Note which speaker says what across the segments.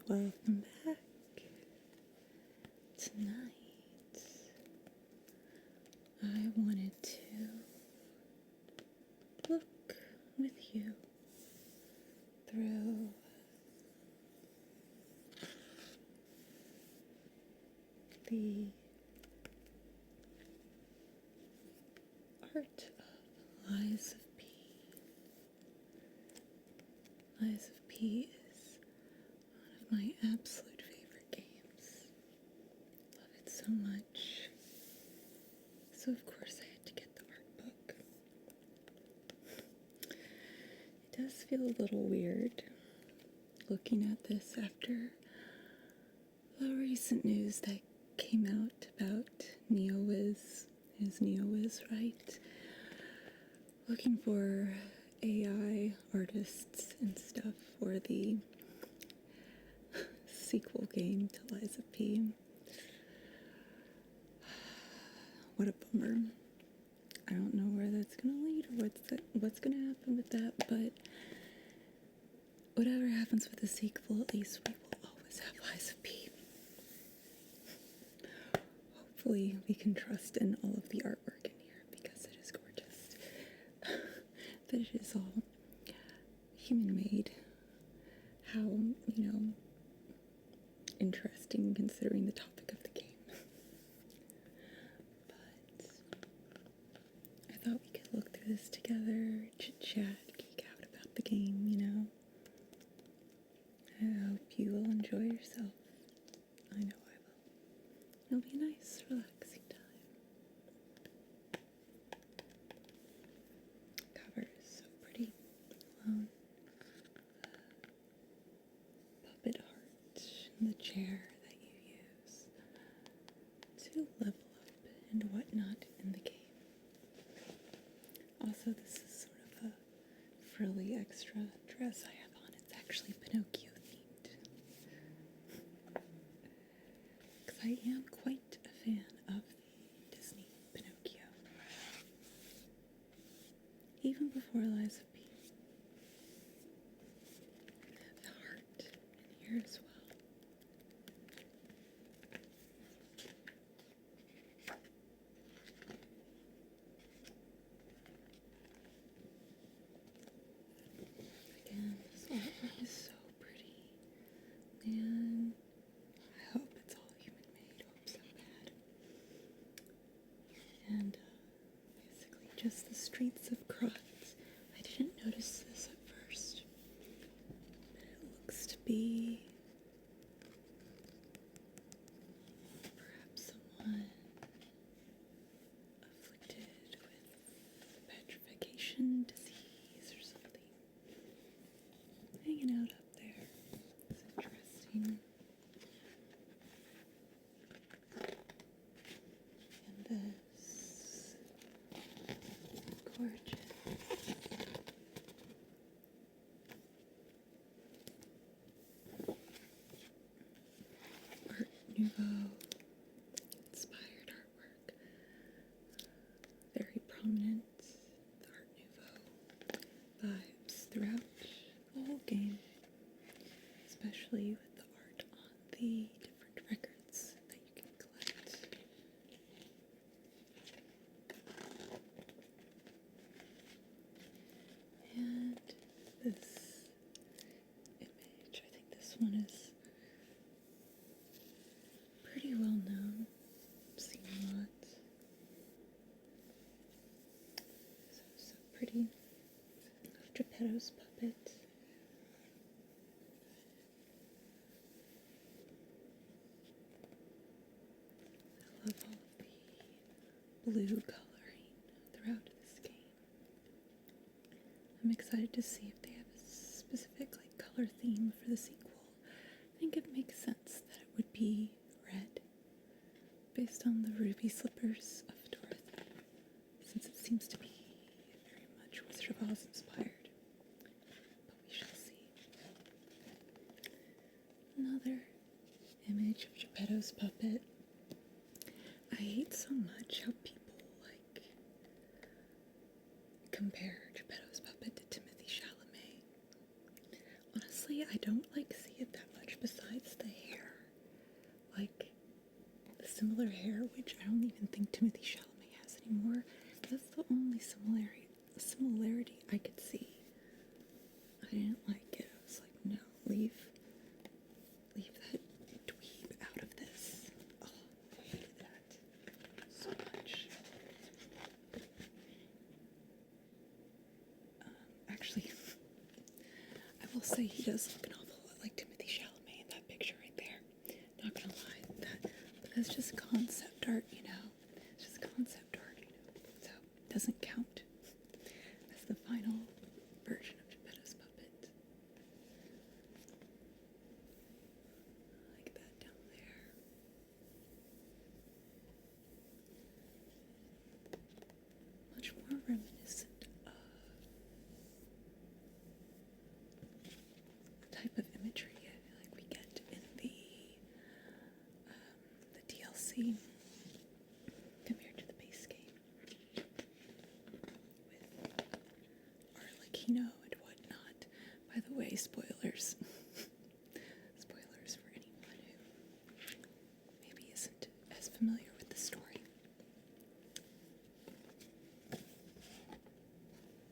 Speaker 1: welcome back. Tonight, I wanted to look with you through the art of Lies of P. Lies of P is one of my absolute favorite games. Love it so much. So of course I had to get the art book. It does feel a little weird looking at this after the recent news that came out about NeoWiz. Is NeoWiz right? Looking for AI artists and stuff for the sequel game to Lies of P. What a bummer. I don't know where that's gonna lead or what's gonna happen with that, but whatever happens with the sequel, at least we will always have Lies of P. Hopefully we can trust in all of the artwork in here because it is gorgeous. That it is all human-made. How, interesting considering the topic of the game. But I thought we could look through this together, chit-chat, geek out about the game, I hope you will enjoy yourself. I know I will. It'll be a nice, relaxing time. Cover is so pretty. Puppet heart in the chair that you use to level up and whatnot in the game. Also, this is sort of a frilly extra dress I have on. It's actually Pinocchio themed. Because I am quite a fan of the Disney Pinocchio. Even before Lies of P. The heart in here as well. Again, this artwork is so pretty. And I hope it's all human made. I hope so bad. And basically just the streets of Krat. I didn't notice this at first, but it looks to be perhaps someone afflicted with petrification disease or something. Hanging out up there. It's interesting. And this gorgeous Art Nouveau inspired artwork. Very prominent. The Art Nouveau vibes throughout the whole game, especially with the art on the different records that you can collect. And this image, I think this one is pretty well known. I've seen a lot. So pretty. Of Geppetto's puppet. I love all of the blue coloring throughout this game. I'm excited to see if they have a specific color theme for the sequel. I think it makes sense that it would be red, based on the ruby slippers of Dorothy, since it seems to be very much Wizard of Oz inspired. But we shall see. Another image of Geppetto's puppet. I hate so much how people compare Geppetto's puppet to Timothy Chalamet. Honestly, I don't see it that much besides similar hair, which I don't even think Timothy Chalamet has anymore. That's the only similarity I could see. I didn't like it. I was like, no, leave that dweeb out of this. Oh, I hated that so much. Actually, I will say he does look an awful lot like Timothy Chalamet in that picture right there. Not gonna lie, but that's just concept art, you know. It's just concept art, you know. So it doesn't count as the final version of Geppetto's puppet. Like that down there. Much more reminiscent of the type of imagery I feel like we get in the DLC compared to the base game with Arlecchino and whatnot. By the way, spoilers. Spoilers for anyone who maybe isn't as familiar with the story.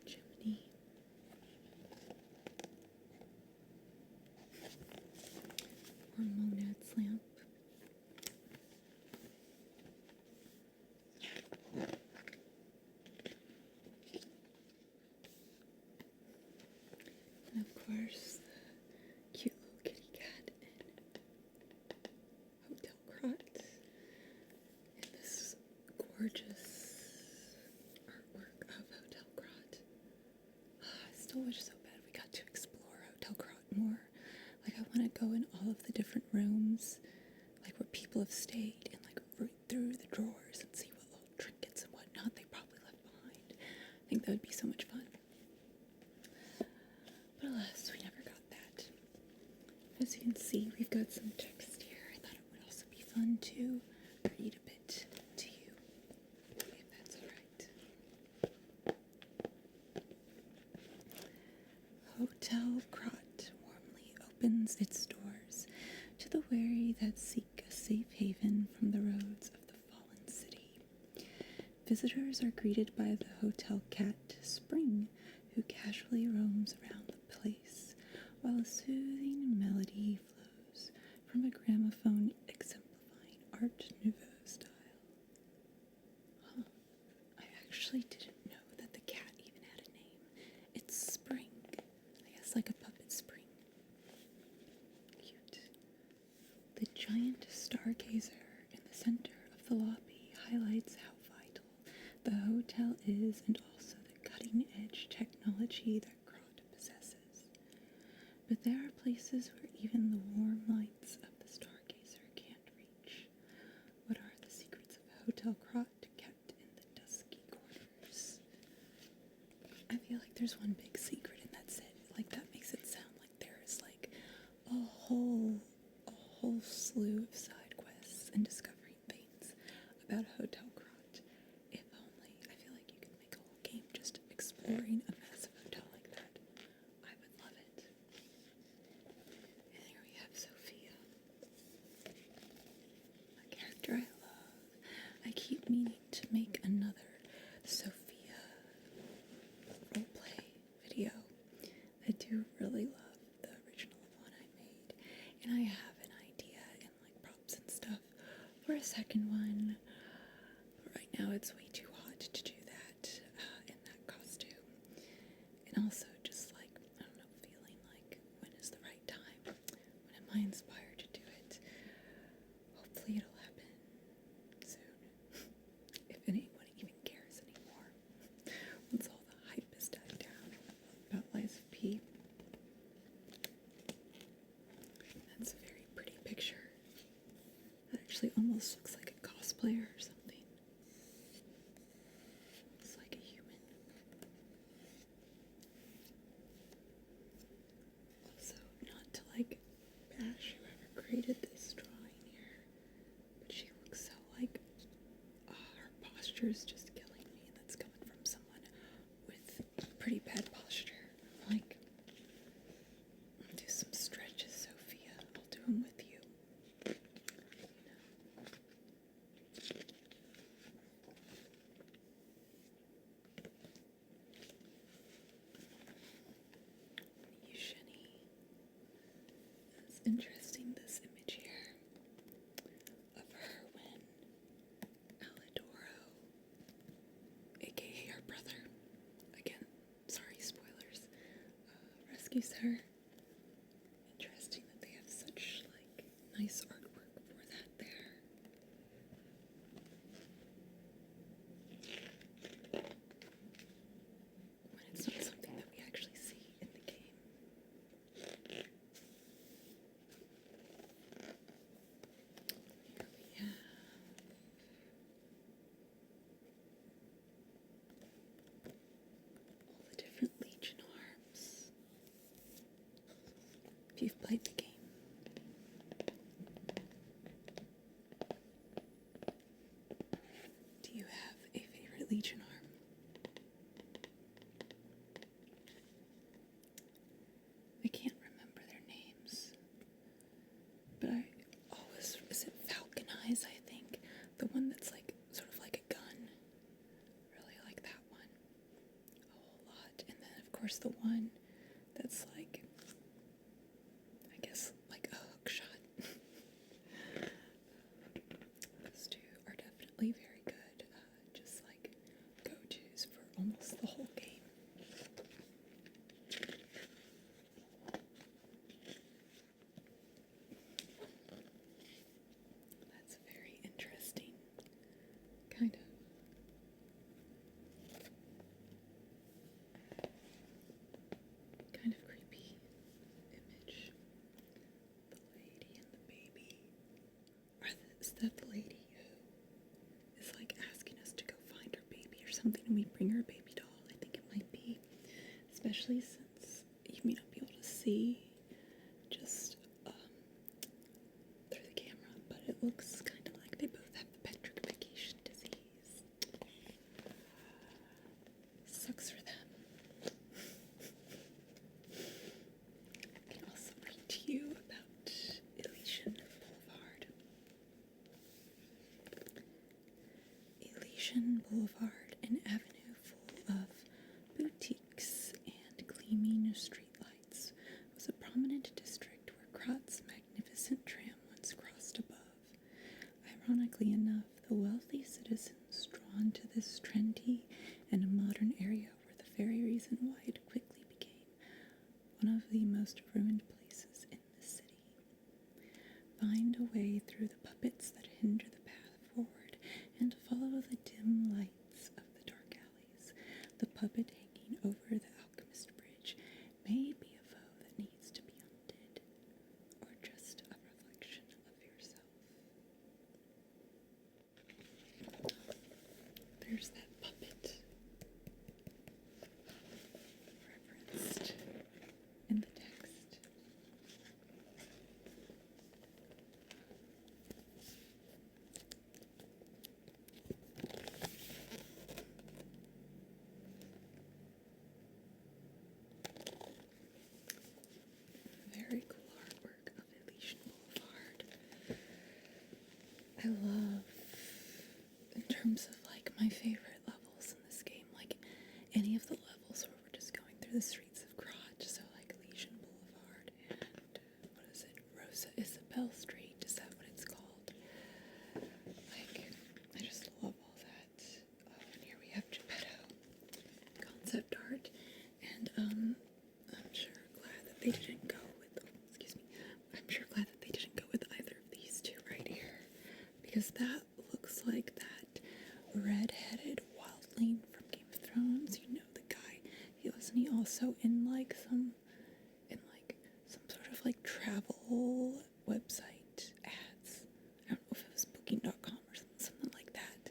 Speaker 1: Chimney. Or Monad's lamp. And of course, the cute little kitty cat in Hotel Krat. And this gorgeous artwork of Hotel Krat. I still wish so bad we got to explore Hotel Krat more. Like, I want to go in all of the different rooms, like where people have stayed, and like root through the drawers and see what little trinkets and whatnot they probably left behind. I think that would be so much fun. But alas, we never got that. As you can see, we've got some text here. I thought it would also be fun to read a bit to you, if that's alright. Hotel Krat warmly opens its doors to the weary that seek a safe haven from the roads of the fallen city. Visitors are greeted by the hotel cat, Spring, who casually roams around the place, while a soothing melody flows from a gramophone exemplifying Art Nouveau style. Huh. I actually didn't know that the cat even had a name. It's Spring. I guess like a puppet spring. Cute. The giant stargazer in the center of the lobby highlights how vital the hotel is and also the cutting-edge technology that Krat possesses. But there are places where even the warm lights of the stargazer can't reach. What are the secrets of Hotel Krat kept in the dusky corners? I feel like there's one big secret and that's it. Like, that makes it sound like there is like a whole slew of side quests and discovering things about Hotel Krat. If only, I feel like you could make a whole game just exploring a massive hotel like that. I would love it. And here we have Sophia, a character I love. I keep meaning to make another Sophia roleplay video. I do really love the original one I made, and I have an idea and like props and stuff for a second one. But right now it's way too hot to do that in that costume, and also just like, I don't know, feeling like when is the right time? When am I inspired to do it? Hopefully it'll happen soon, if anyone even cares anymore. Once all the hype is died down about Liza P. That's a very pretty picture. That actually almost looks like a cosplayer or something. Looks like a human. Also, not to like bash whoever created this drawing here, but she looks so like, her posture is just killing me, and that's coming from someone with pretty bad posture. Like, do some stretches, Sophia. I'll do them with you. You know. interesting, this image here of her when Alidoro, aka her brother, again, sorry, spoilers, rescues her. Interesting that they have such, like, nice artwork for that there. When it's not something that we actually see in the game. Here we have all the different Legion arms. If you've played the game. Do you have a favorite Legion arm? I can't remember their names, but I always, is it Falcon Eyes, I think? The one that's like, sort of like a gun. Really like that one a whole lot. And then, of course, the one that's like, I guess, like a hook shot. Those two are definitely very good, just like go-tos for almost the whole game. That's a very interesting kind of creepy image. The lady and the baby. Is that the lady who is like asking us to go find her baby or something, and we bring her a baby doll? I think it might be, especially since you may not be able to see just through the camera, but it looks kind of like they both have the petrification disease. Sucks for them. I can also read to you about Elysian Boulevard. Elysian Boulevard, an avenue full of boutiques and gleaming streetlights, was a prominent district where Krat's magnificent tram once crossed above. Ironically enough, the wealthy citizens drawn to this trendy and modern area were the very reason why it quickly became one of the most ruined places in the city. Find a way through the puppets that hinder the path forward and follow the dim lights of the dark alleys. The puppet hanging over the alchemist bridge may be a foe that needs to be undid, or just a reflection of yourself. There's that puppet referenced in the text. Very cool artwork of Elysian Boulevard. I love, in terms of like my favorite levels in this game, like any of the levels where we're just going through the streets of Krat, so like Elysian Boulevard and what is it, Rosa Isabelle Street, is that what it's called? Like, I just love all that. Oh, and here we have Geppetto concept art, and I'm sure glad that they didn't go with, I'm sure glad that they didn't go with either of these two right here, because that looks like that red-headed wildling from Game of Thrones. You know, the guy, wasn't he also in like some sort of like travel website ads? I don't know if it was booking.com or something like that,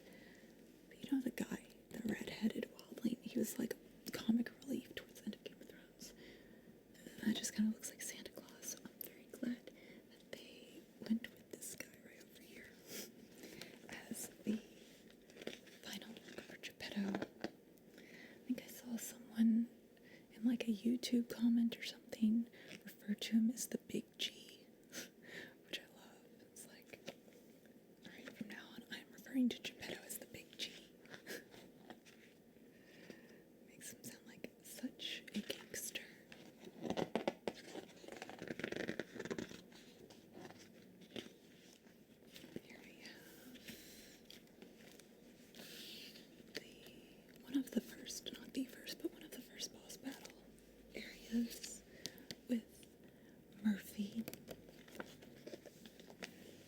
Speaker 1: but you know, the guy, the red-headed wildling, he was like comic relief towards the end of Game of Thrones. That just kind of looks like Santa Claus, so I'm very glad that they went with this guy right over here as the final look for Geppetto. I think I saw someone in like a YouTube comment or something refer to him as the Big G, which I love. It's like, alright, from now on, I'm referring to Geppetto as the Big G. Makes him sound like such a gangster. Rosas with Murphy,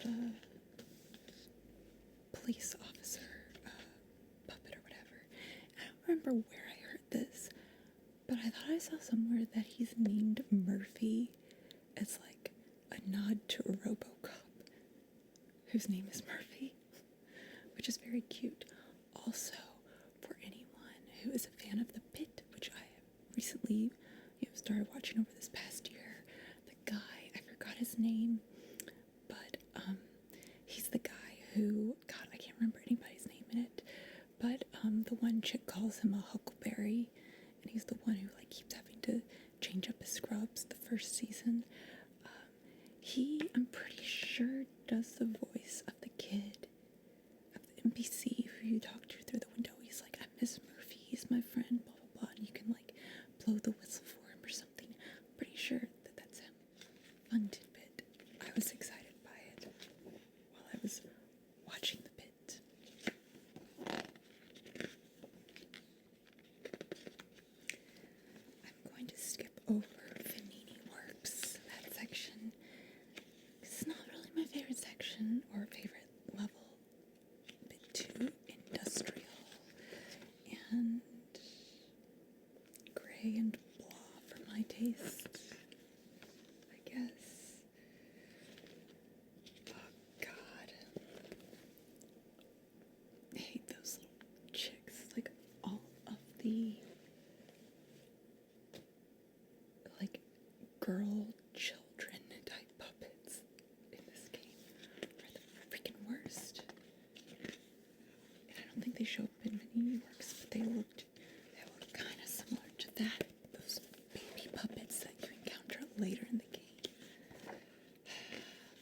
Speaker 1: the police officer puppet or whatever. I don't remember where I heard this, but I thought I saw somewhere that he's named Murphy as like a nod to a RoboCop whose name is Murphy, which is very cute. Also, for anyone who is a fan of The Pit, which I have recently started watching over this past year, the guy, I forgot his name, but he's the guy who, God, I can't remember anybody's name in it, but the one chick calls him a huckleberry, and he's the one who like keeps having to change up his scrubs the first season. He, I'm pretty sure, does the voice of the kid of the NPC who you talk to through the window. He's like, I'm Miss Murphy, he's my friend, blah blah blah, and you can like blow the whistle for him or something. I'm pretty sure that that's him. Fun tidbit. I was excited by it while I was watching The Pit. I'm going to skip over Venigni works, that section. It's not really my favorite section or favorite level. A bit too industrial and gray and blah for my taste, I guess. Oh God, I hate those little chicks. Like all of the like girl children type puppets in this game are the freaking worst. And I don't think they show up in many works, but they look kind of similar to that. Those baby puppets that you encounter later in the game.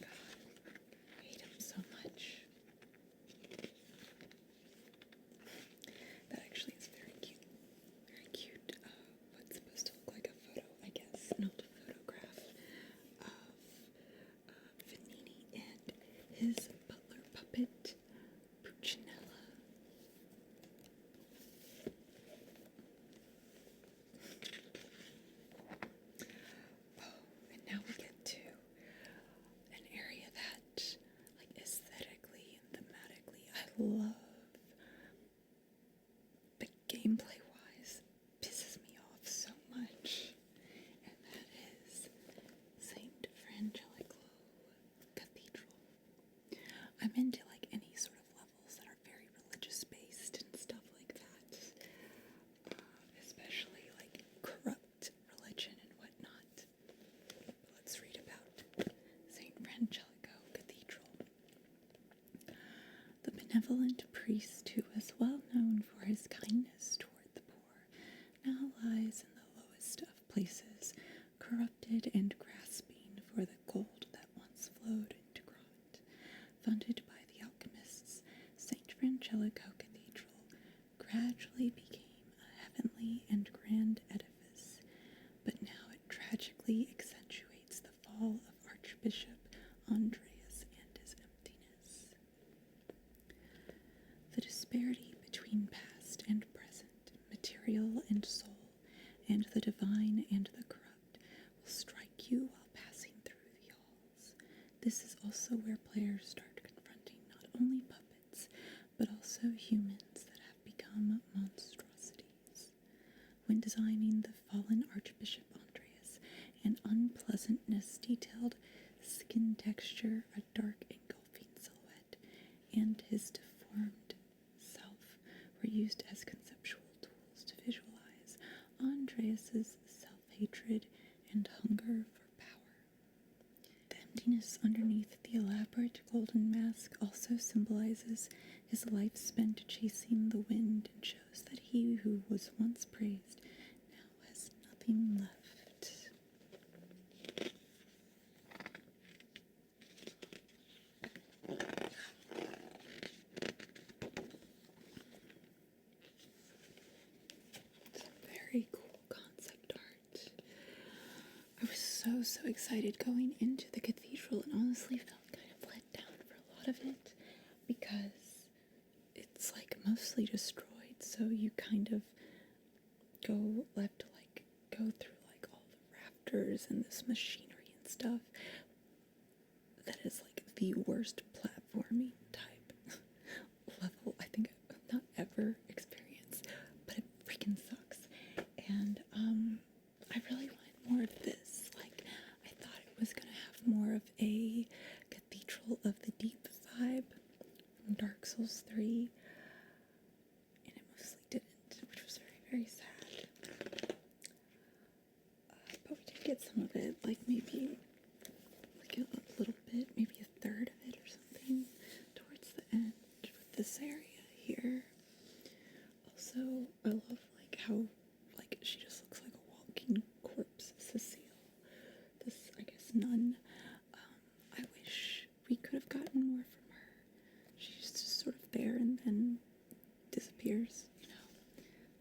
Speaker 1: God, I hate them so much. That actually is very cute. Very cute. What's supposed to look like a photo, I guess. Not a photograph of Venigni and his butler puppet, Puccinella. Oh, and now we get to an area that, like, aesthetically and thematically, I love, but gameplay-wise, pisses me off so much, and that is St. Frangelico Cathedral. I'm into, like, any sort of levels that are very religious-based and stuff like that, especially, like, corrupt religion and whatnot. Let's read about St. Frangelico Cathedral. The benevolent priest, who was well known for his kindness toward the poor, now lies in the lowest of places, corrupted and grasping for the gold that once flowed into Krat. Funded by the alchemists, St. Frangelico Cathedral gradually became a heavenly and grand edifice, but now it tragically accentuates the fall of Archbishop Andreas and his emptiness. The disparity between past and present, material and soul, and the divine and the corrupt will strike you while passing through the halls. This is also where players start confronting not only puppets, but also humans that have become monstrosities. When designing the fallen Archbishop Andreas, an unpleasantness detailed skin texture, a dark engulfing silhouette, and his deformed self were used as conceptual tools to visualize Andreas's self-hatred and hunger for power. The emptiness underneath the elaborate golden mask also symbolizes his life spent chasing the wind and shows that he who was once praised now has nothing left. Very cool concept art. I was so excited going into the cathedral, and honestly felt kind of let down for a lot of it because it's like mostly destroyed, so you kind of have to go through like all the helicopters and this machinery and stuff that is like the worst platforming type level I think I've not ever experienced, but it freaking sucks. And I really wanted more of this. Like, I thought it was gonna have more of a Cathedral of the Deep vibe from Dark Souls 3, and it mostly didn't, which was very, very sad. But we did get some of it, like maybe like a little bit, maybe a third of it or something towards the end with this area here. Also, I love like how like she just looks like a walking corpse, Cecile. This, I guess, nun. I wish we could have gotten more from her. She's just sort of there and then disappears, you know.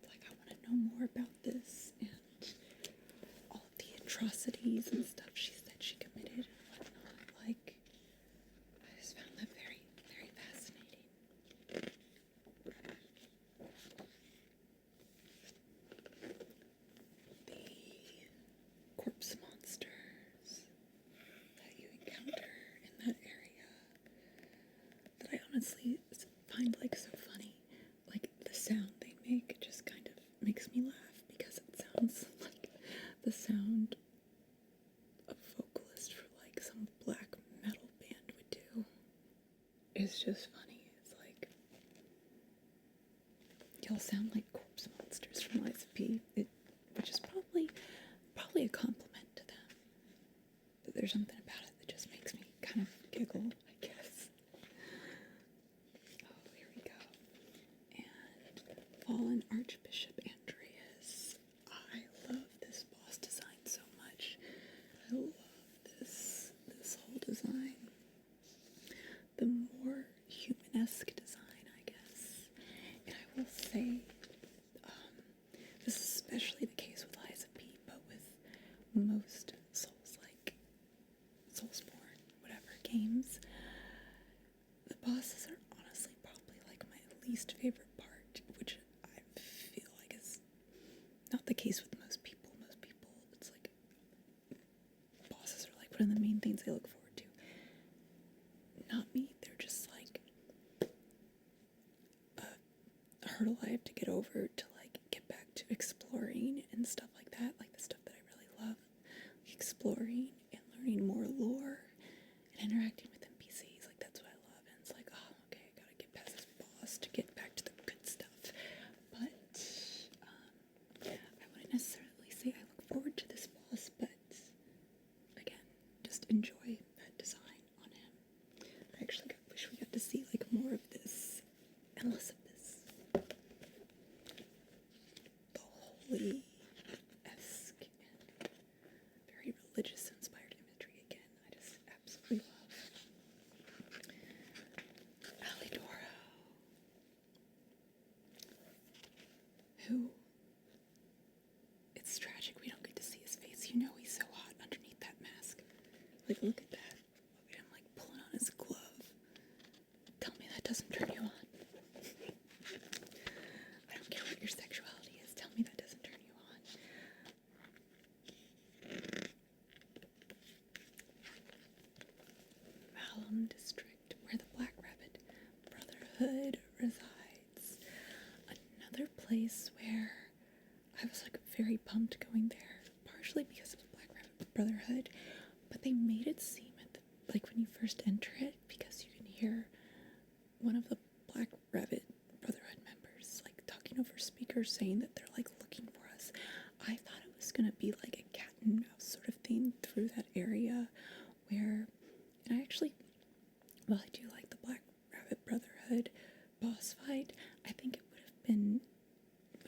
Speaker 1: Like, I want to know more about this and all of the atrocities and stuff she said she committed and whatnot. Like, I just found that very, very fascinating. The corpse monsters that you encounter in that area that I honestly find like so funny. Like, the sound they make just kind of makes me laugh because it sounds like the sound a vocalist for like some black metal band would do. It's just funny. It's like, y'all sound like corpse monsters from Lies of P, which is probably a compliment to them. But there's something about it that just makes me kind of giggle, I guess. Oh, here we go. And Fallen Archbishop Andreas. I love this boss design so much. I love this whole design. The more humanesque design, I guess. And I will say, this is especially the case with Lies of P, but with most Souls-like, Soulsborne, whatever games, the bosses are honestly probably like my least favorite part, which I feel like is not the case with most people. Most people, it's like, bosses are like one of the main things they look forward to. Not me. They're just like a hurdle I have to get over to like get back to exploring and stuff like that. Like the stuff that I really love, like exploring and learning more lore and interacting with NPCs. Like, that's what I love. And it's like, oh, okay, I gotta get past this boss to get back to the good stuff. But I wouldn't necessarily say I look forward to this boss, but again, just enjoy that design on him. I actually wish we got to see like more of this and less of this. The holy-esque and very religious inspired imagery again. I just absolutely love. Alidoro, who, it's tragic we don't get to see his face. You know he's so hot underneath that mask. Like, look at that. Look at him like pulling on his glove. Tell me that doesn't turn you on. I don't care what your sexuality is. Tell me that doesn't turn you on. Malum District, where the Black Rabbit Brotherhood resides. Another place where I was like very pumped going there, partially because of the Black Rabbit Brotherhood, but they made it seem like when you first enter it, because you can hear one of the Black Rabbit Brotherhood members like talking over speakers saying that they're like looking for us. I thought it was gonna be like a cat and mouse sort of thing through that area where, and I actually, well, I do like the Black Rabbit Brotherhood boss fight. I think it would have been,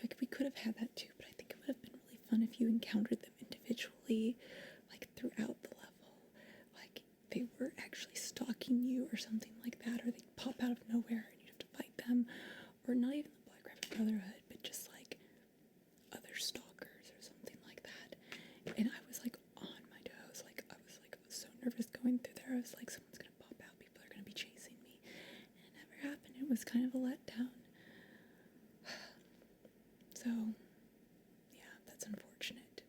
Speaker 1: like, we could have had that too, but I think it would have been really fun if you encountered them individually, like throughout the level. Like, they were actually stalking you or something like that, or they'd pop out of nowhere and you'd have to fight them, or not even the Black Rabbit Brotherhood, but just like other stalkers or something like that. And I was like on my toes, like I was so nervous going through there. I was like, someone's gonna pop out, people are gonna be chasing me, and it never happened. It was kind of a letdown. So yeah, that's unfortunate.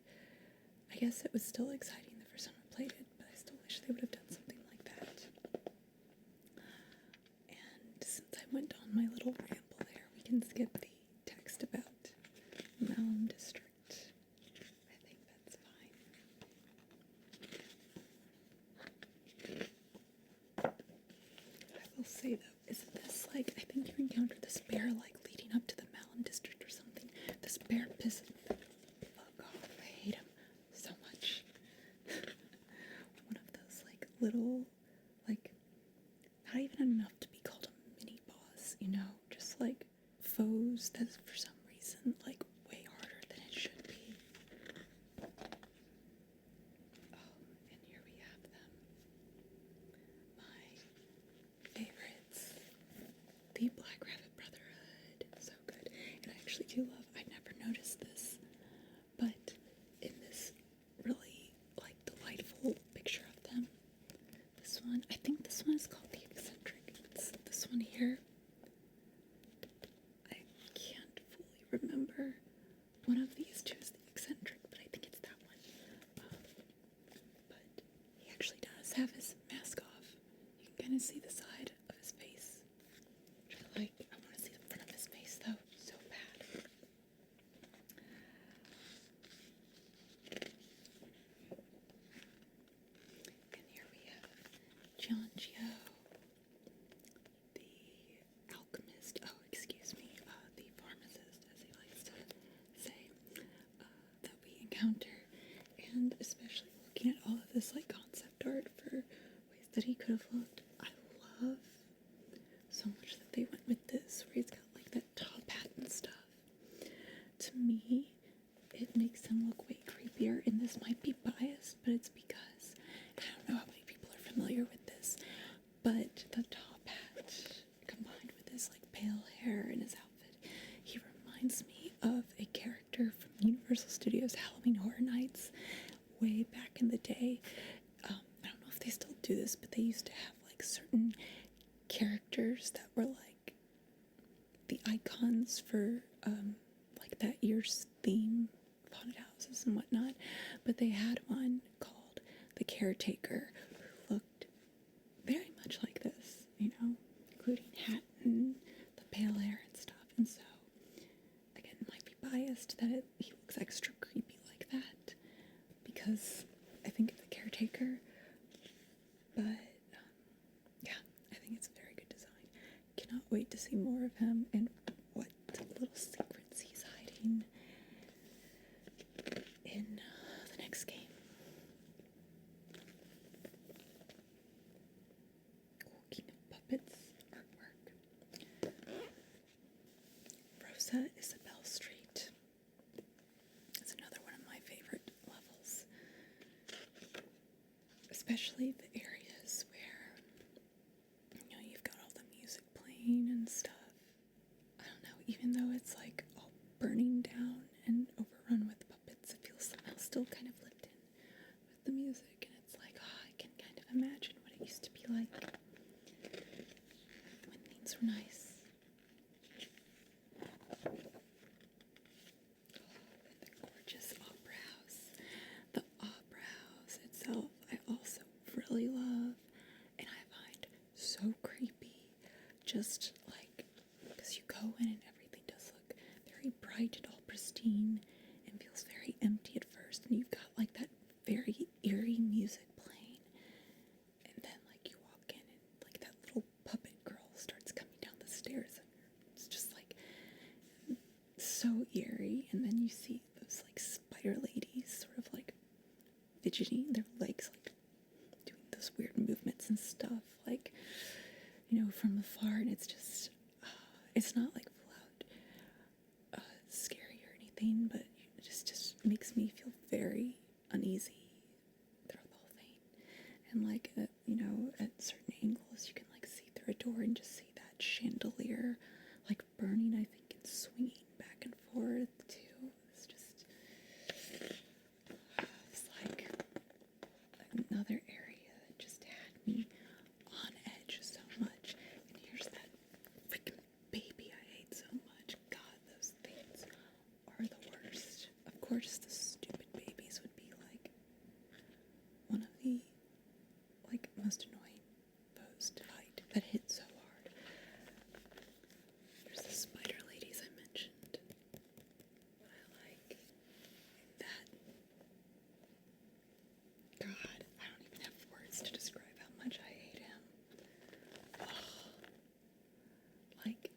Speaker 1: I guess it was still exciting the first time I played it, but I still wish they would have done something like that. And since I went on my little ramble there, we can skip the text about Malum District. I think that's fine. I will say though, isn't this like, I think you encounter this bear like leading up to the Malum District or something. This bear pisses the fuck off. I hate him so much. One of those like little, like, not even enough to be called a mini boss, you know, just like foes that for some reason like way harder than it should be. Oh, and here we have them. My favorites. The Black Rabbit Brotherhood. So good. And I actually do love, I never noticed this, but in this really like delightful picture of them, this one, I think this one is called the Eccentric. It's this one here. I can't fully remember. One of these two is the Eccentric, but I think it's that one. But he actually does have his mask off. You can kind of see the side of his face, which I like. I want to see the front of his face though, so bad. And here we have Giangio, the alchemist, oh, excuse me, the pharmacist, as he likes to say, that we encounter, and especially looking at all of this, like, concept art for ways that he could have looked. I love so much that they went with this, where he's got, like, that top hat and stuff. To me, it makes him look way creepier, and this might be biased, but it's because, I don't know how many people are familiar with this, but the top hat combined with his like pale hair and his outfit, he reminds me of a character from Universal Studios Halloween Horror Nights way back in the day. I don't know if they still do this, but they used to have like certain characters that were like the icons for like that year's theme of haunted houses and whatnot, but they had one called the Caretaker who looked very much like this, you know, including hat and the pale hair and stuff. And so, again, it might be biased that he looks extra creepy like that because I think of the Caretaker. But yeah, I think it's a very good design. Cannot wait to see more of him and what little secrets he's hiding in the next game. Puppets artwork. Rosa, Isabelle Street. It's another one of my favorite levels. Especially the areas where, you know, you've got all the music playing and stuff. I don't know, even though it's like all burning down and overrun with puppets, it feels somehow still kind of lived in with the music. And it's like, oh, I can kind of imagine what it used to be like when things were nice. And the gorgeous opera house. The opera house itself, I also really love, and I find so creepy. Just like, because you go in and everything does look very bright and all pristine and feels very empty at first, and you've got like that very eerie music playing, and then like you walk in and like that little puppet girl starts coming down the stairs, and it's just like so eerie. And then you see those like spider ladies sort of like fidgeting their legs, like doing those weird movements and stuff, like, you know, from afar, and it's just it's not like full out scary or anything, but it just makes me feel very uneasy throughout the whole thing. And like you know, at certain angles you can like see through a door and just see that chandelier like burning, I think, and swinging back and forth too. It's just, it's like another area that just had me on edge so much. And here's that freaking baby I hate so much. God, those things are the worst. Of course, the stupid babies would be like God, I don't even have words to describe how much I hate him. Ugh. Like,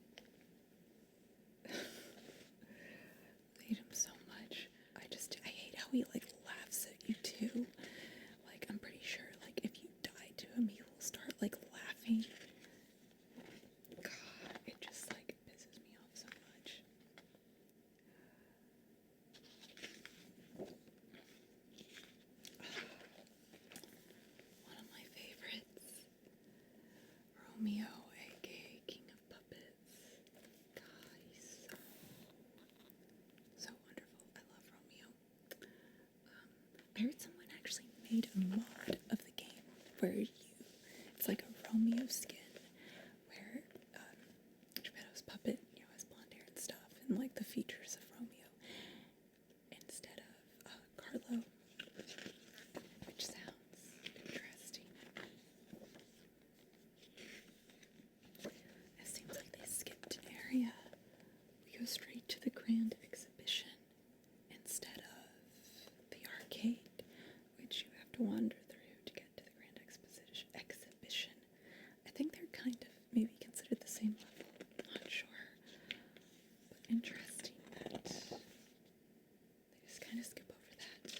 Speaker 1: I hate him so much. I hate how he, like, laughs at you, too. Like, I'm pretty sure, like, if you die to him, he will start, like, laughing. God, it just, like, pisses me off so much. One of my favorites, Romeo, aka King of Puppets. God, he's so wonderful. I love Romeo. I heard someone actually made a mod of the game where it's like a Romeo skin where Geppetto's puppet, has blonde hair and stuff, and like the features of Romeo instead of Carlo, which sounds interesting. It seems like they skipped an area. We go straight to the Grand Exhibition instead of the arcade, which you have to wander through to get to the Grand Exhibition. I think they're kind of maybe considered the same level. Not sure. But interesting that they just kind of skip over that.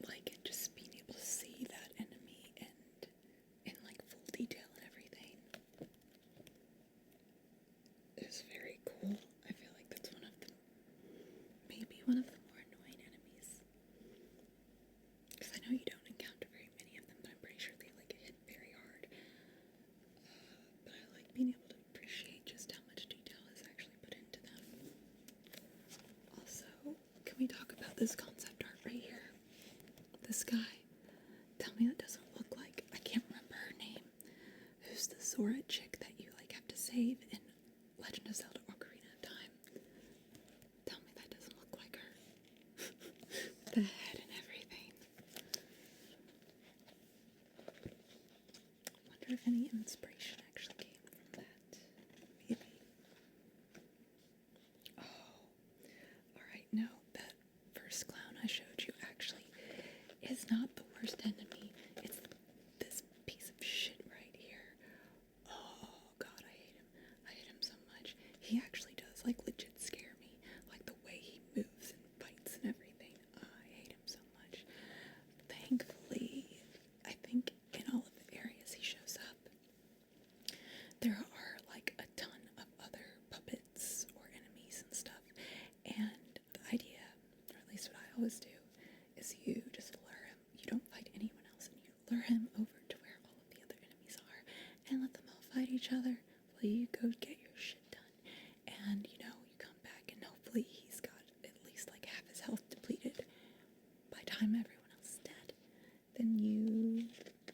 Speaker 1: Like, just being able to see that enemy and in like full detail and everything is very cool. I feel like that's maybe one of the more annoying enemies. Because I know you don't encounter very many of them, but I'm pretty sure they like hit very hard. But I like being able to appreciate just how much detail is actually put into them. Also, can we talk about this concept art right here? This guy. Tell me that doesn't look like, I can't remember her name. Who's the Zora chick that you like have to save in Legend of Zelda Ocarina of Time? Tell me that doesn't look like her. The head and everything. I wonder if any inspiration actually came from that. Maybe. Oh. Alright, no, that first clown I showed you actually is not the worst enemy. It's this piece of shit right here. Oh, God, I hate him. I hate him so much. He actually does, like, legit scare me. Like, the way he moves and fights and everything. I hate him so much. Thankfully, I think in all of the areas he shows up, there are, like, a ton of other puppets or enemies and stuff. And the idea, or at least what I always do, is you just lure him. You don't fight anyone else, and you lure him over to where all of the other enemies are, and let them all fight each other while you go get your shit done. And, you come back, and hopefully he's got at least, like, half his health depleted by the time everyone else is dead. Then you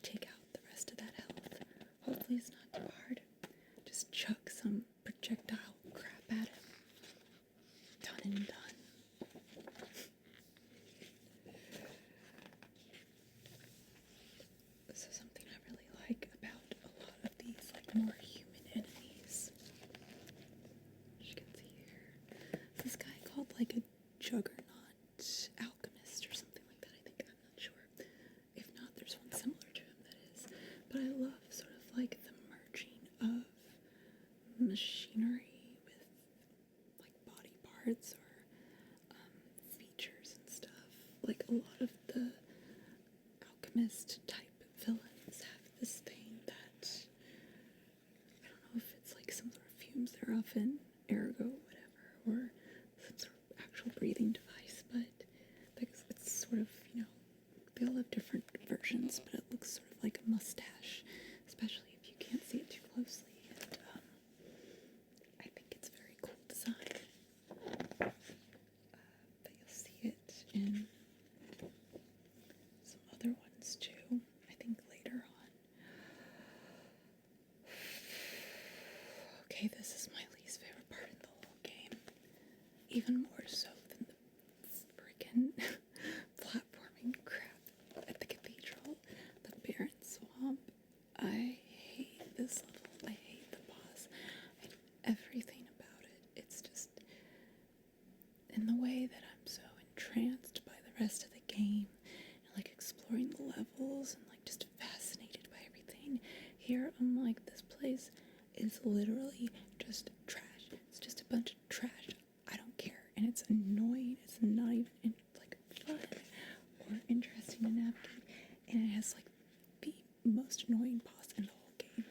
Speaker 1: take out the rest of that health. Hopefully it's not too hard. Just chuck some projectile crap at him. Done and done. This is something I really like about a lot of these, like, more human enemies. As you can see here. This guy called, like, a juggernaut alchemist or something like that, I think. I'm not sure. If not, there's one similar to him that is. But I love sort of, like, the merging of machinery with, like, body parts or features and stuff. Like, a lot of the alchemist type villains have this thing that, I don't know if it's like some sort of fumes they're often, ergo, whatever, or some sort of actual breathing device, but it's sort of, they all have different versions, but it looks sort of like a mustache, especially if you can't see it too closely, and I think it's very cool design. But you'll see it in some other ones too, I think later on. Okay, this is my least favorite part of the whole game. Even more so than the freaking platforming crap at the cathedral. The Barren Swamp. I hate this level. I hate the boss. I hate everything about it. It's just, literally just trash. It's just a bunch of trash. I don't care. And it's annoying. It's not even like fun or interesting to navigate. And it has like the most annoying boss in the whole game.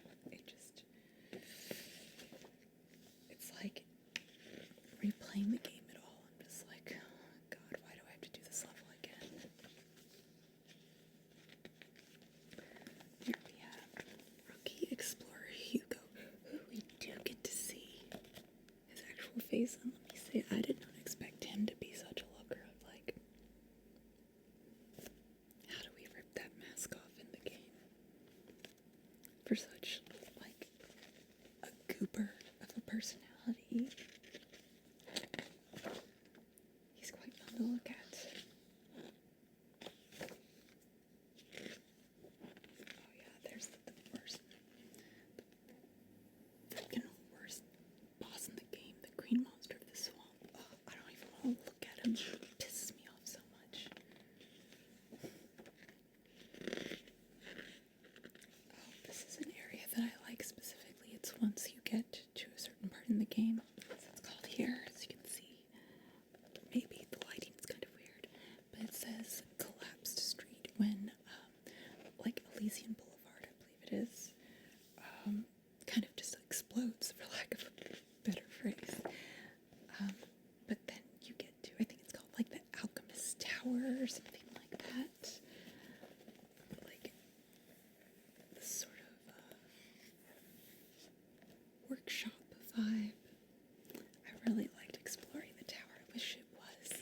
Speaker 1: It's like replaying the game at all. I'm just like, oh God, why do I have to do this level again? Here we have rookie explorer Hugo, who we do get to see his actual face. And let me say, I did not expect him to be such a looker. Of like, how do we rip that mask off in the game for such like a goober of a personality? He's quite fun to look at. Oh yeah, there's the freaking worst boss in the game, the green monster of the swamp. Oh, I don't even want to look at him. It pisses me off so much. Oh, this is an area that I like specifically. It's once you get to a certain part in the game. It's called here, as you can see. Maybe the lighting is kind of weird, but it says collapsed street when, like Elysian Boulevard, I believe it is, kind of just explodes, for lack of a better phrase. But then you get to, I think it's called like the Alchemist Tower or something like that. Like this sort of workshop vibe. I really liked exploring the tower. I wish it was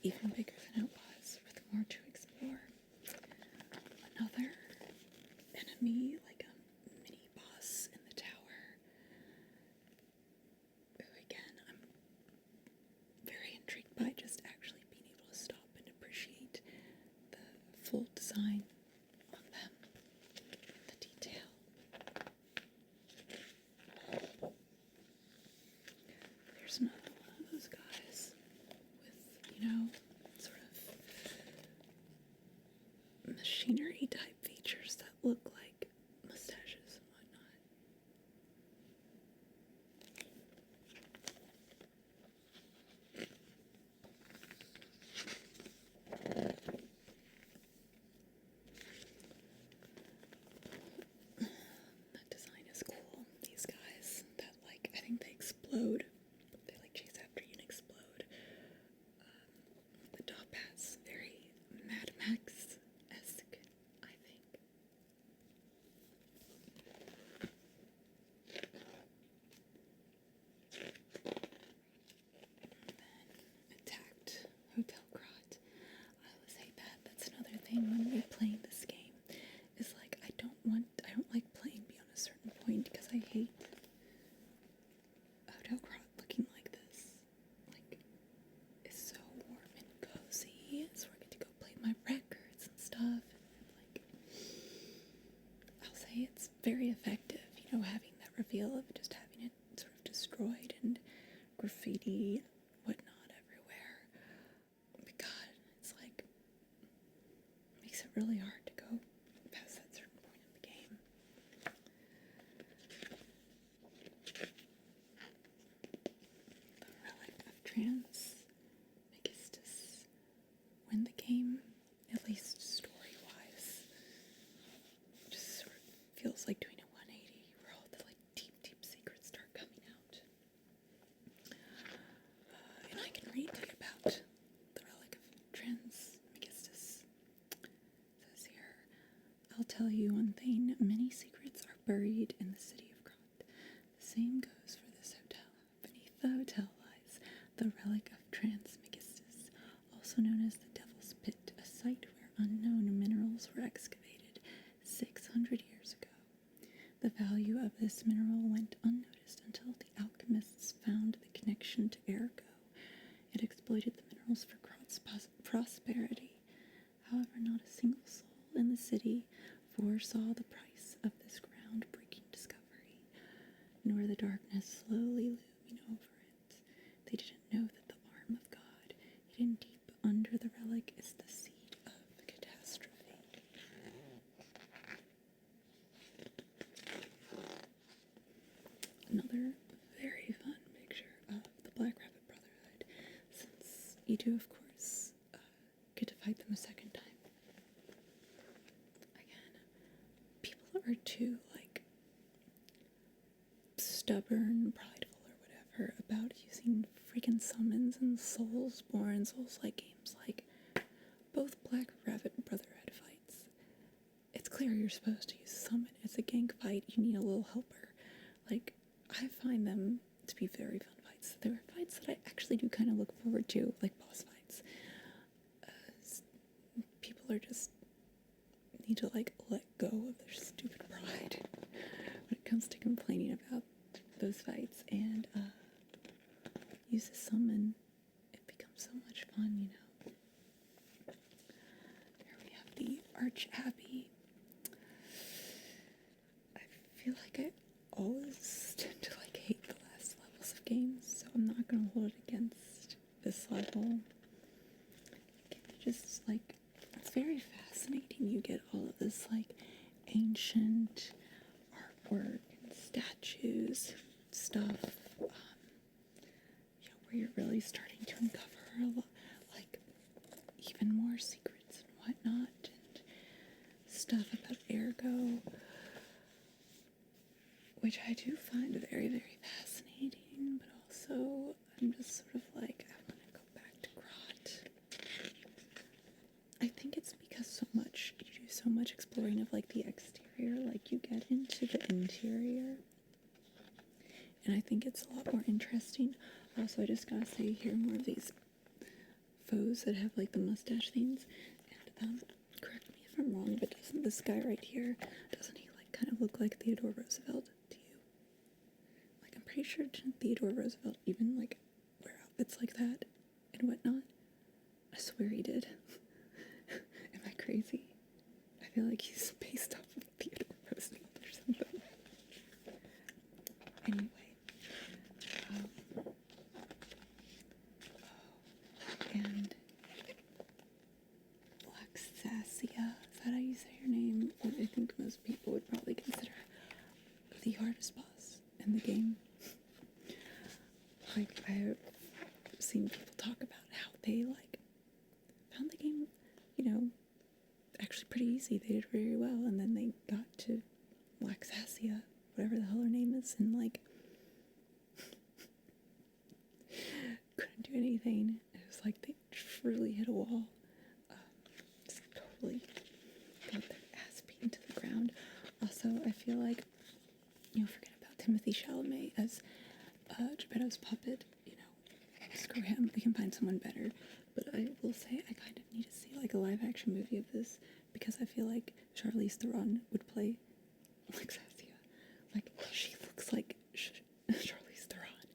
Speaker 1: even bigger than it was, with more to explore. Another enemy, like a mini boss in the tower, who again, I'm very intrigued by just actually being able to stop and appreciate the full design on them, the detail. There's another one of those guys with, you know, sort of machinery type features that look like mustaches and whatnot. That design is cool. These guys that, like, I think they explode. They like chase after you and explode. The top hat's very Mad Max-esque, I think. Then attacked Hotel Krat. I always hate that. That's another thing when we play this game. Is like I don't like playing beyond a certain point because I hate Hotel Krat looking like this. Like, it's so warm and cozy. It's where I get to go play my records and stuff. And like, I'll say it's very effective, you know, having that reveal of just having it sort of destroyed and graffiti, whatnot everywhere. But God, it's like, it makes it really hard to go past that certain point in the game. The Relic of Trismegistus. When the game, at least story-wise, just sort of feels like doing a 180, where all the like deep secrets start coming out. And I can read to you about the Relic of Trismegistus. It says here, I'll tell you one thing, many secrets are buried in the city of Krat. The same goes for this hotel. Beneath the hotel lies the Relic of Trismegistus, also known as the Devil's Pit, a site where unknown minerals were excavated 600 years ago. The value of this mineral went unnoticed until the alchemists found the connection to Ergo. It exploited the minerals for Krat's prosperity. However, not a single soul in the city foresaw the price of this groundbreaking discovery, nor the darkness slowly looming over it. They didn't know that the arm of God, hidden deep under the relic, is the seed of catastrophe. Not we do, of course, get to fight them a second time. Again, people are too, like, stubborn, prideful, or whatever about using freaking summons and Soulsborne, Souls-like games, like both Black Rabbit and Brotherhood fights. It's clear you're supposed to use a summon. It's a gank fight. You need a little helper. Like, I find them to be very fun fights. There are fights that I actually do kind of look forward to, like boss fights. People are just need to, like, let go of their stupid pride when it comes to complaining about those fights, and use a summon. It becomes so much fun, you know. Here we have the Arche Abbey. I feel like I always tend to, like, hate the last levels of games, so I'm not going to hold it against this level. It's just, like, it's very fascinating. You get all of this, like, ancient artwork and statues, stuff, where you're really starting to uncover, like, even more secrets and whatnot, and stuff about Ergo, which I do find very, very fascinating, but also I'm just sort of like, I want to go back to Krat. I think it's because you do so much exploring of, like, the exterior, like, you get into the interior, and I think it's a lot more interesting. Also, I just gotta say, hear more of these foes that have, like, the mustache things, and correct me if I'm wrong, but doesn't this guy right here, doesn't he, like, kind of look like Theodore Roosevelt to you? Like, I'm pretty sure didn't Theodore Roosevelt even, like, wear outfits like that and whatnot? I swear he did. Am I crazy? I feel like he's based off of Theodore Roosevelt or something. Anyway. And Laxasia, is that how you say her name? What I think most people would probably consider the hardest boss in the game. Like, I have seen people talk about how they, like, found the game, you know, actually pretty easy. They did very well, and then they got to Laxasia, whatever the hell her name is, and, like, couldn't do anything. It was like they truly hit a wall. Just totally got their ass beaten to the ground. Also, I feel like, you know, forget about Timothy Chalamet as Geppetto's puppet. You know, screw him. We can find someone better. But I will say I kind of need to see, like, a live-action movie of this, because I feel like Charlize Theron would play Laxasia. Like, she looks like Charlize Theron.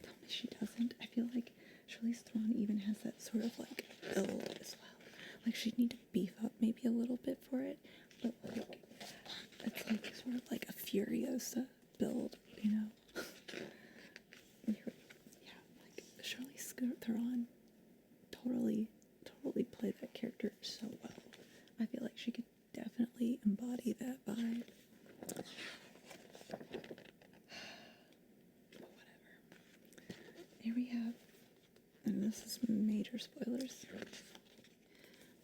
Speaker 1: Tell me she doesn't. I feel like Charlize Theron even has that sort of, like, build as well. Like, she'd need to beef up maybe a little bit for it, but, like, it's like sort of like a Furiosa build, you know? Yeah, like, Charlize Theron totally play that character so well. I feel like she could definitely embody that vibe. Here we have, and this is major spoilers,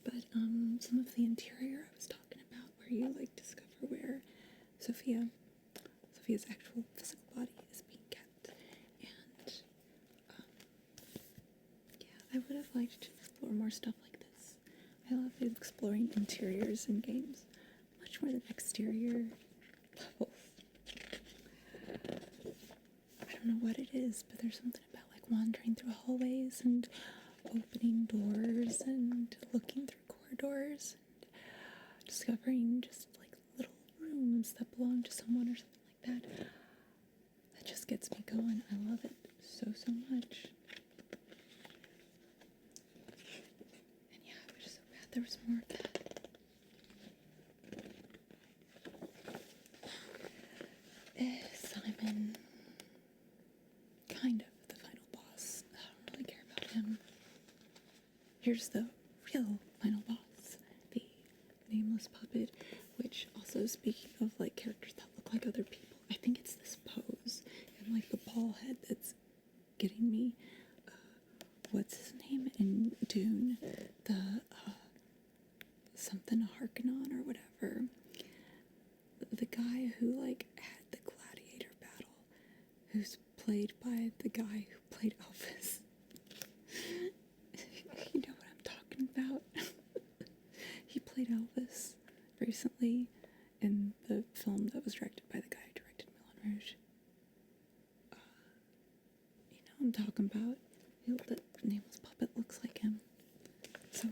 Speaker 1: but some of the interior I was talking about, where you, like, discover where Sophia's actual physical body is being kept, and yeah, I would have liked to explore more stuff like this. I love exploring interiors in games much more than exterior levels. I don't know what it is, but there's something about, like, wandering through hallways and opening doors and looking through corridors and discovering just, like, little rooms that belong to someone or something like that. That just gets me going. I love it so much. And yeah, I was just so bad there was more of that. Simon, kind of the final boss. I don't really care about him. Here's the real final boss, the nameless puppet, which also, speaking of, like, characters that look like other people, I think it's this pose and, like, the ball head that's getting me. What's his name? in Dune, the something Harkonnen or whatever, the guy who like had the gladiator battle, who's played by the guy who played Elvis. You know what I'm talking about. He played Elvis recently in the film that was directed by the guy who directed Moulin Rouge. You know what I'm talking about. The nameless puppet looks like him. So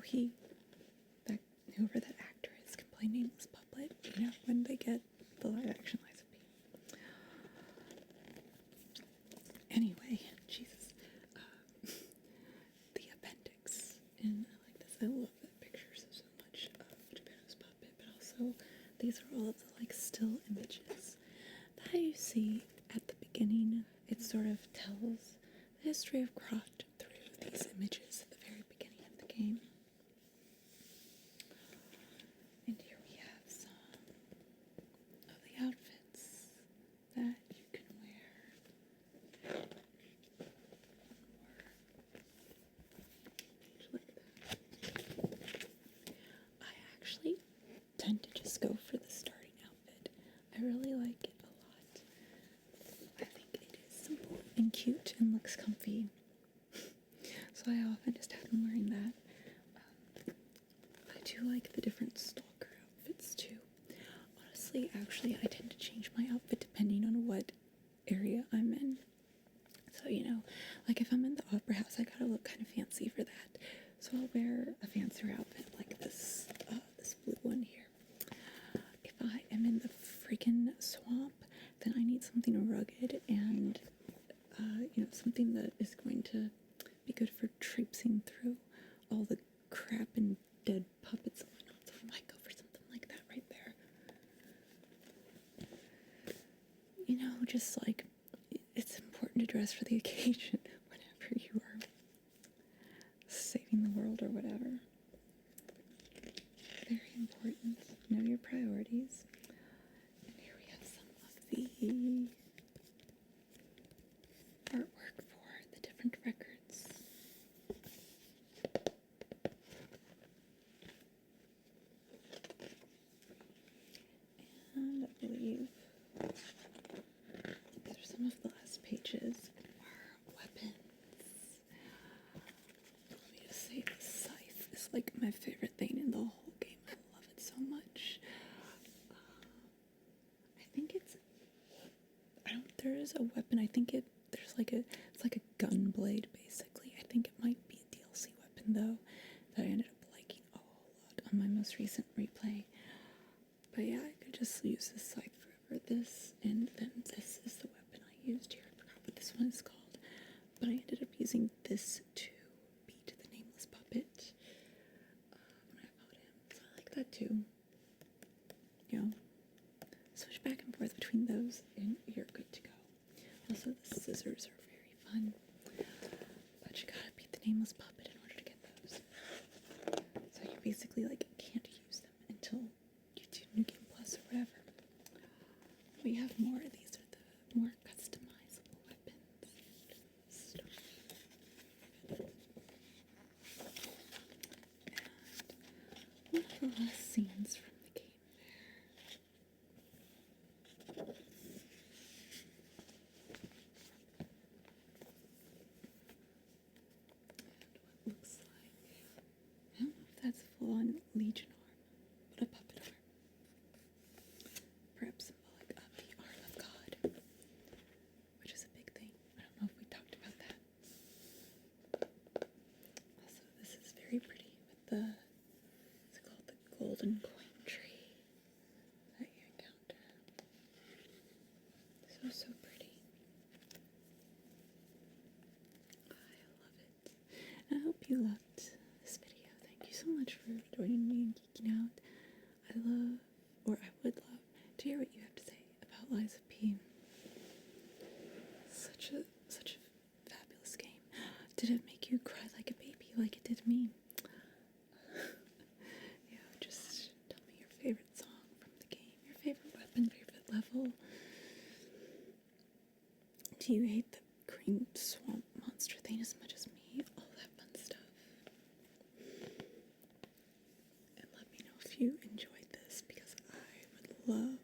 Speaker 1: whoever that actor is can play nameless puppet, you know, when they get the live action Lies of P. Anyway, Jesus. The appendix. And I like this. I love the pictures so much of Geppetto's puppet, but also these are all of the like still images that you see at the beginning. It sort of tells the history of Krat through these images at the very beginning of the game. And here we have some of the outfits that you can wear. I actually tend to just go for the starting outfit. I really like it a lot. I think it is simple and cute and looks comfy. So I often just have been wearing that. I do like the different stalker outfits too. Honestly, actually, I tend to change my outfit depending on what area I'm in. So, you know, like if I'm in the opera house, I gotta look kind of fancy for that. So I'll wear a fancier outfit like this, this blue one here. If I am in the freaking swamp, then I need something rugged and, you know, something that is going to be good for traipsing through all the crap and dead puppets and whatnot. So I might go for something like that right there. You know, just like, it's important to dress for the occasion whenever you are saving the world or whatever. Very important. Know your priorities. And here we have some of the artwork for the different records. And I believe these are some of the last pages are weapons. Let me just say the scythe is like my favorite thing in the whole game. I love it so much. I think there is a weapon. I think it's like a gun blade basically. I think it might be a DLC weapon though that I ended up liking a whole lot on my most recent replay. But yeah, I could just use this scythe forever. This, and then this is the weapon I used here. I forgot what this one is called. But I ended up using this to beat the nameless puppet when I fought him. So I like that too. You know, switch back and forth between those and you're good to go. Also, the scissors are very fun. But you gotta beat the nameless puppet in order to get those. So you basically like can't use them until you do New Game Plus or whatever. We have more. These are the more customizable weapons. And one of the last scenes from the game there. And what looks like, I don't know if that's full-on Legion arm, but a puppet arm. Perhaps symbolic of the arm of God, which is a big thing. I don't know if we talked about that. Also, this is very pretty with the, it's called the golden coin tree that you encounter. So pretty. I love it. And I hope you loved this video. Thank you so much for joining me and geeking out. I would love to hear what you have to say about Lies of P. Such a fabulous game. Did it make you cry like a baby like it did me? Yeah, just tell me your favorite song from the game, your favorite weapon, favorite level. Do you hate the green swamp monster thing as much as me? All that fun stuff. if you enjoyed this, because I would love